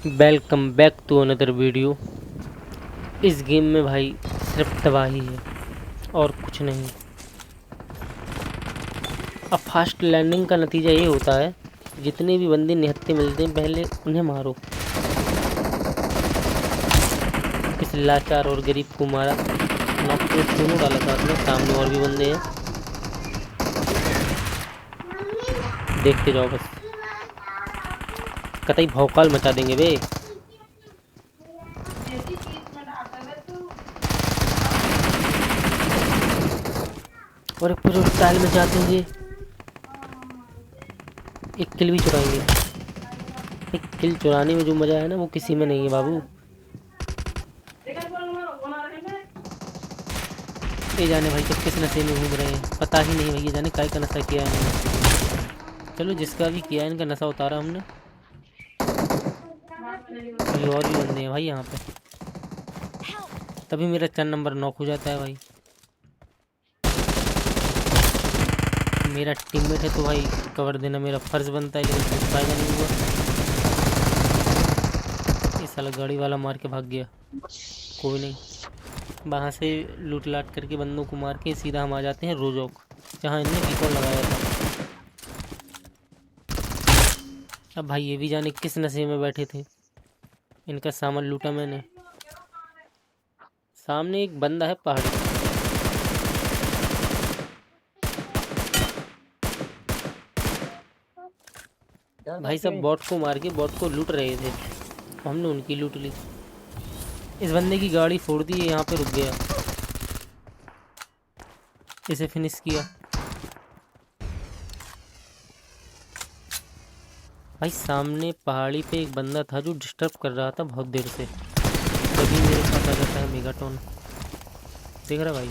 Welcome back to another video. इस game में भाई सिर्फ तबाही है और कुछ नहीं। अब फास्ट लैंडिंग का नतीजा ये होता है, जितने भी बंदे निहत्थे मिलते हैं पहले उन्हें मारो। इस लाचार और गरीब को मारा, नॉक तो दोनों डाला साथ में। सामने और भी बंदे हैं, देखते जाओ बस। कतई भौकाल मचा देंगे बे। और पूरे स्टाइल में जाते हैं ये। एक किल भी चुराएंगे। एक किल चुराने में जो मजा है ना, वो किसी में नहीं है बाबू। ये जाने भाई कब किस नशे में घूम रहे हैं, पता ही नहीं भाई। ये जाने काय का नशा किया है इन्होंने। चलो जिसका भी किया है, इनका नशा उतारा हमने। अभी और भी बंदे हैं भाई यहाँ पे, तभी मेरा 4 नंबर नॉक हो जाता है भाई। मेरा टीममेट है तो भाई कवर देना मेरा फर्ज बनता है, लेकिन कुछ फायदा नहीं हुआ। ये साला गाड़ी वाला मार के भाग गया। कोई नहीं, वहाँ से लूट लाट करके बंदों को मार के सीधा हम आ जाते हैं रोजोक, जहाँ इनने रिकॉल लगाया था। अब भाई ये भी जाने किस नशे में बैठे थे। इनका सामान लूटा मैंने। सामने एक बंदा है पहाड़ी। भाई सब बॉट को मार के बॉट को लूट रहे थे, हमने उनकी लूट ली। इस बंदे की गाड़ी फोड़ दी, यहाँ पे रुक गया। इसे फिनिश किया। भाई सामने पहाड़ी पे एक बंदा था जो डिस्टर्ब कर रहा था बहुत देर से, तभी मेरे पास आ जाता है मेगाटोन। देख रहा भाई,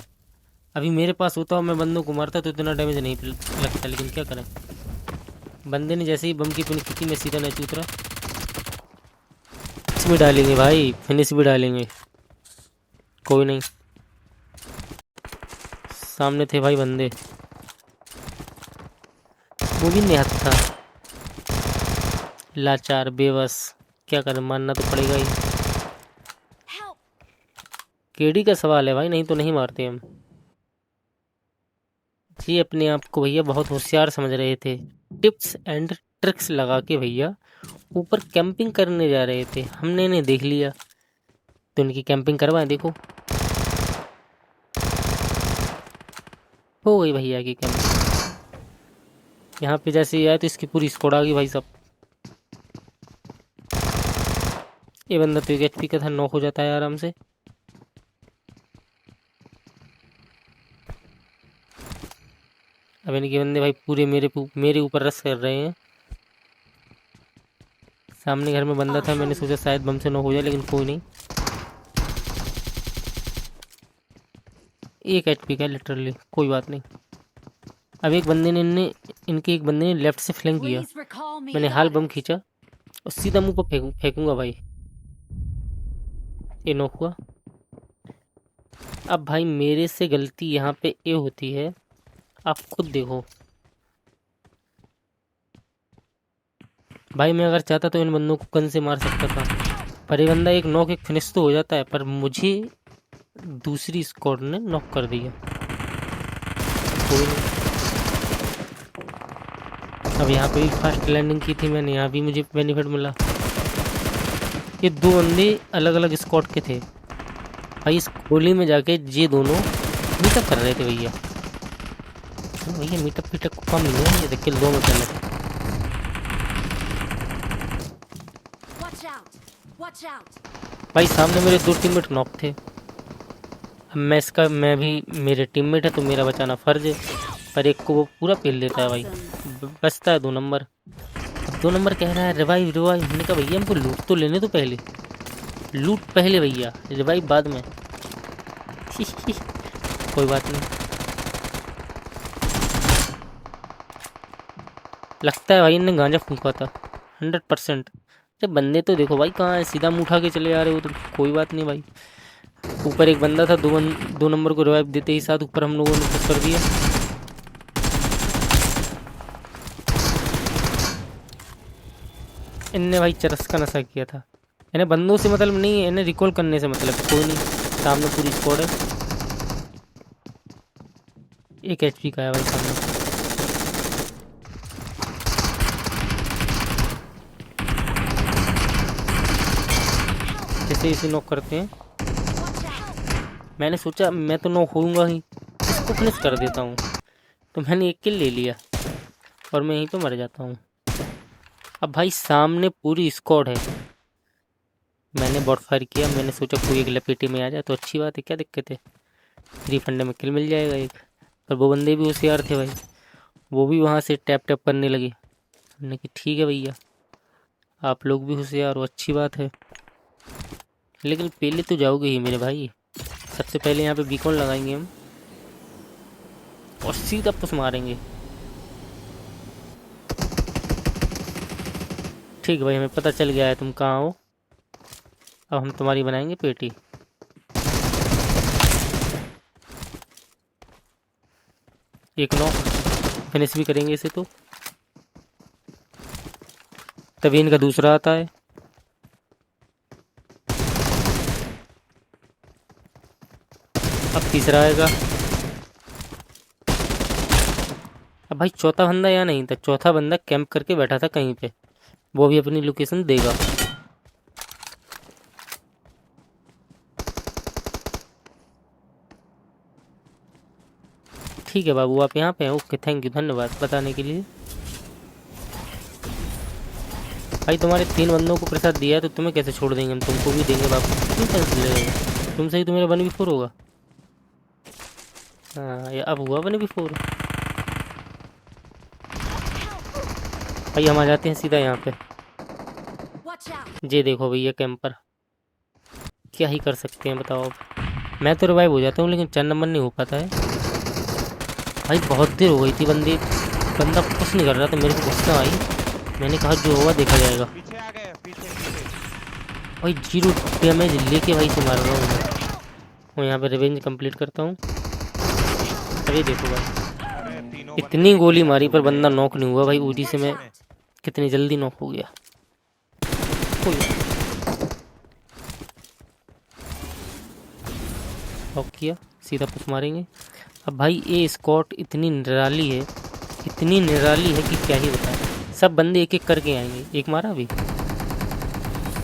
अभी मेरे पास होता और मैं बंदों को मारता तो इतना डैमेज नहीं लगता, लेकिन क्या करें। बंदे ने जैसे ही बम की फिनिश की, मैं सीधा नीचे उतरा। फिनिश भी डालेंगे भाई, फिनिश भी डालेंगे। कोई नहीं, सामने थे भाई बंदे, वो भी निहत्था था। लाचार बेबस, क्या करें, मानना तो पड़ेगा ही। केडी का सवाल है भाई, नहीं तो नहीं मारते हम। जी अपने आप को भैया बहुत होशियार समझ रहे थे, टिप्स एंड ट्रिक्स लगा के भैया ऊपर कैंपिंग करने जा रहे थे। हमने इन्हें देख लिया तो इनकी कैंपिंग करवाएं। देखो हो गई भैया की कैंपिंग। यहाँ पे जैसे ही आया तो इसकी पूरी स्क्वाड आ गई भाई सब। ये बंदा तो 1 HP का था, नॉक हो जाता है आराम से। अब इनके बंदे भाई पूरे मेरे ऊपर रश कर रहे हैं। सामने घर में बंदा था, मैंने सोचा शायद बम से नॉक हो जाए, लेकिन कोई नहीं। 1 HP का लिटरली, कोई बात नहीं। अब एक बंदे ने इनके एक बंदे ने लेफ्ट से फ्लैंक किया। मैंने हाल बम खींचा और सीधा मुंह पर फेंकूंगा भाई। ये नॉक हुआ। अब भाई मेरे से गलती यहाँ पे ये होती है, आप खुद देखो भाई। मैं अगर चाहता तो इन बंदों को गन से मार सकता था, पर ये बंदा एक नॉक एक फिनिश तो हो जाता है, पर मुझे दूसरी स्क्वाड ने नॉक कर दिया। कोई नहीं, अब यहाँ पे भी फास्ट लैंडिंग की थी मैंने, यहाँ भी मुझे बेनिफिट मिला। ये 2 बंदे अलग अलग स्क्वाड के थे भाई। इस गोली में जाके ये दोनों मीटअप कर रहे थे भैया। भैया मीटअप पीटअप को कम नहीं है, ये देख किल 2 में कर लेते। भाई सामने मेरे 2 टीममेट नॉक थे। अब मैं भी मेरे टीममेट है तो मेरा बचाना फर्ज है, पर एक को वो पूरा पेल देता है भाई। बचता है 2 नंबर। 2 नंबर कह रहा है रिवाइव रिवाइव। हमने कहा भैया हमको लूट तो लेने तो पहले, लूट पहले भैया, रिवाइव बाद में। कोई बात नहीं। लगता है भाई इनने गांजा फूंका था 100%। जब बंदे तो देखो भाई कहाँ है, सीधा मुँह उठा के चले आ रहे हो तो कोई बात नहीं भाई। ऊपर एक बंदा था, 2 नंबर को रिवाइव देते ही साथ ऊपर हम लोगों ने पुश कर दिया। इनने भाई चरस का नशा किया था। इन्हें बंदों से मतलब नहीं है, इन्हें रिकॉल करने से मतलब है। कोई नहीं, सामने पूरी स्क्वाड है। 1 HP का है भाई सामने। जैसे इसे नॉक करते हैं, मैंने सोचा मैं तो नॉक होऊंगा ही, इसको फिनिश कर देता हूँ। तो मैंने 1 किल ले लिया और मैं यहीं पे मर जाता हूँ। अब भाई सामने पूरी स्क्वाड है। मैंने बॉट फायर किया, मैंने सोचा कोई एक लपेटे में आ जाए तो अच्छी बात है, क्या दिक्कत है, फ्री फंडे में किल मिल जाएगा एक। पर वो बंदे भी होशियार थे भाई, वो भी वहाँ से टैप टैप करने लगे। हमने कि ठीक है भैया, आप लोग भी होशियार हो, अच्छी बात है। लेकिन पहले तो जाओगे ही मेरे भाई। सबसे पहले यहाँ पे बीकॉन लगाएंगे हम और सीधा पुश मारेंगे। ठीक है भाई, हमें पता चल गया है तुम कहाँ हो। अब हम तुम्हारी बनाएंगे पेटी। एक नॉक, फिनिश भी करेंगे इसे तो। तभी इनका दूसरा आता है। अब तीसरा आएगा। अब भाई चौथा बंदा यहाँ नहीं था, चौथा बंदा कैंप करके बैठा था कहीं पे, वो भी अपनी लोकेशन देगा। ठीक है बाबू, आप यहाँ पे हैं, ओके, थैंक यू, धन्यवाद बताने के लिए। भाई तुम्हारे 3 बंदों को प्रसाद दिया है तो तुम्हें कैसे छोड़ देंगे हम, तुमको भी देंगे बाबू, क्यों टेंशन ले रहे हो। तुमसे ही तो मेरा 1v4 होगा। हाँ, ये अब हुआ 1v4। भाई हम आ जाते हैं सीधा यहाँ पे। ये देखो भैया कैंपर, क्या ही कर सकते हैं बताओ अब। मैं तो रिवाइव हो जाता हूँ लेकिन 4 नंबर नहीं हो पाता है। भाई बहुत देर हो गई थी, बंदा कुछ नहीं कर रहा था, मेरे को गुस्सा आई। मैंने कहा जो होगा देखा जाएगा। पीछे आ गए, पीछे। भाई 0 डैमेज लेके भाई से मार रहा हूँ मैं यहाँ पे रिवेंज कंप्लीट करता हूँ। अरे देखो भाई, इतनी गोली मारी पर बंदा नॉक नहीं हुआ भाई। उसी से मैं कितनी जल्दी नॉक हो गया। नॉक किया, सीधा पुश मारेंगे। अब भाई ये स्क्वाड इतनी निराली है, इतनी निराली है कि क्या ही बताएं। सब बंदे एक एक करके आएंगे। एक मारा अभी,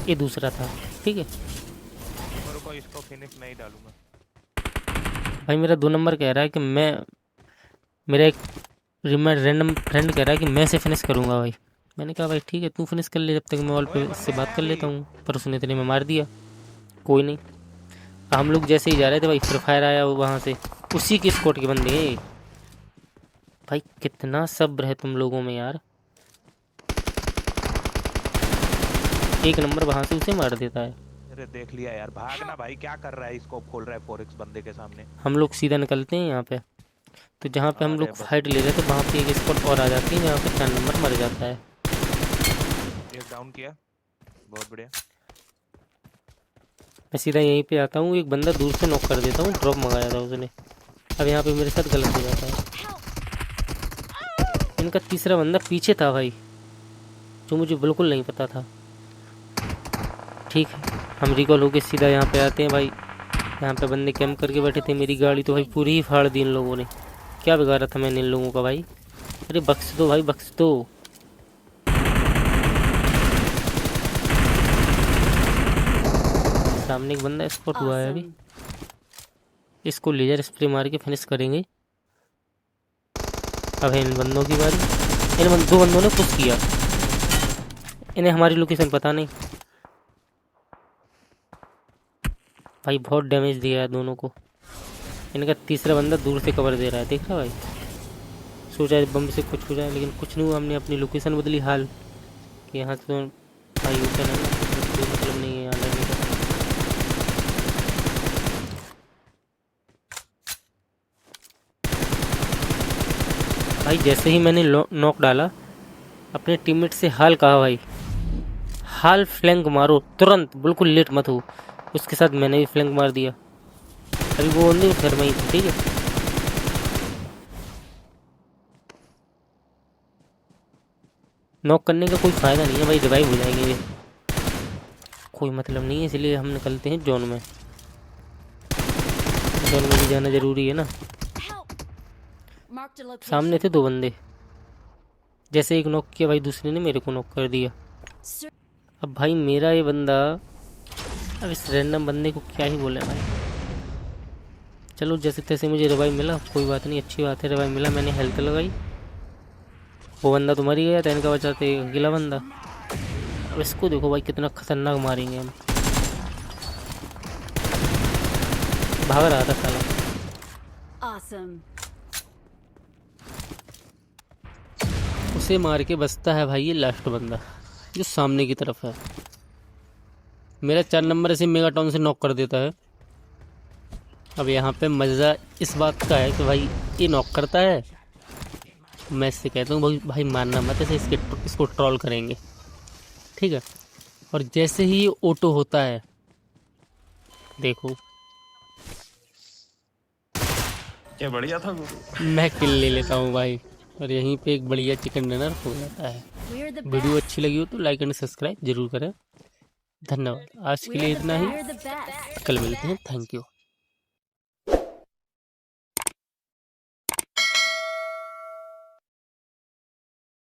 ये दूसरा था, ठीक है। को इसको फिनिश नहीं डालूंगा भाई मेरा 2 नंबर कह रहा है कि मेरा एक रैंडम फ्रेंड कह रहा है कि मैं से फिनिश करूंगा भाई। मैंने कहा भाई ठीक है, तू फिनिश कर ले, जब तक मैं वॉल पे से बात कर लेता हूँ। पर उसने इतने में मार दिया। कोई नहीं, हम लोग जैसे ही जा रहे थे भाई फ्री फायर आया वहाँ से, उसी के स्क्वाड के बंदे। भाई कितना सब्र है तुम लोगों में यार। 1 नंबर वहाँ से उसे मार देता है। अरे देख लिया यार, भागना भाई, क्या कर रहा है, इसको खोल रहा है 4x बंदे के सामने। हम लोग सीधा निकलते हैं यहाँ पे। तो जहाँ पे हम अरे लोग बस फाइट ले रहे थे वहाँ पे एक स्क्वाड और आ जाती है, जहाँ पे 4 नंबर मर जाता है। एक डाउन किया, बहुत बढ़िया। मैं सीधा यहीं पे आता हूँ, एक बंदा दूर से नॉक कर देता हूँ, ड्रॉप मंगाया था उसने। अब यहाँ पे मेरे साथ गलत हो जाता है। इनका तीसरा बंदा पीछे था भाई, जो मुझे बिल्कुल नहीं पता था। ठीक है, हम रिकॉल होके सीधा यहाँ पे आते हैं भाई। यहाँ पे बंदे कैंप करके बैठे थे, मेरी गाड़ी तो भाई पूरी ही फाड़ दी इन लोगों ने। क्या बिगाड़ा था मैंने इन लोगों का भाई। अरे बख्श दो भाई, बख्श दो। सामने एक बंदा स्पॉट हुआ है अभी, इसको लेजर स्प्रे मार के फिनिश करेंगे। अब है इन बंदों की बारी। इन 2 बंदों ने पुश किया, इन्हें हमारी लोकेशन पता नहीं। भाई बहुत डैमेज दिया है दोनों को। इनका तीसरा बंदा दूर से कवर दे रहा है, देख रहा भाई। सोचा बम से कुछ हो जाए, लेकिन कुछ नहीं हुआ। हमने अपनी लोकेशन बदली हाल कि यहाँ से तो भाई होता है ना, कोई मतलब नहीं है यहाँ लगने का। भाई जैसे ही मैंने नॉक डाला, अपने टीममेट से हाल कहा भाई, हाल फ्लैंक मारो तुरंत, बिल्कुल लेट मत हो। उसके साथ मैंने भी फ्लैंक मार दिया। अभी वो बंदे घर में ही थे, ठीक है। नॉक करने का कोई फ़ायदा नहीं है भाई, रिवाइव हो जाएंगे ये। कोई मतलब नहीं है, इसलिए हम निकलते हैं जोन में। जोन में भी जाना जरूरी है ना। Marked a सामने location. थे 2 बंदे, जैसे एक नॉक किया भाई, दूसरे ने मेरे को नॉक कर दिया। Sir, अब भाई मेरा ये बंदा, अब इस रैंडम बंदे को क्या ही बोले भाई। चलो जैसे तैसे मुझे रिवाइव मिला, कोई बात नहीं, अच्छी बात है, रिवाइव मिला, मैंने हेल्थ लगाई। वो बंदा तो मर ही गया, तैन का बचाते अकेला बंदा। अब इसको देखो भाई कितना खतरनाक मारेंगे हम। भाग रहा था साला। awesome. उसे मार के बचता है भाई ये लास्ट बंदा, जो सामने की तरफ है। मेरा 4 नंबर ऐसे मेगाटॉन से नॉक कर देता है। अब यहाँ पे मज़ा इस बात का है कि भाई ये नॉक करता है, मैं इससे कहता हूँ भाई मारना मत, ऐसे इसको ट्रोल करेंगे, ठीक है। और जैसे ही ये ऑटो होता है, देखो क्या बढ़िया था गुरु। मैं किल ले लेता हूँ भाई, और यहीं पे एक बढ़िया चिकन डिनर हो जाता है। We're the video best. अच्छी लगी हो तो लाइक एंड सब्सक्राइब जरूर करें। धन्यवाद, आज के लिए We're इतना ही, the best. कल मिलते हैं, थैंक यू।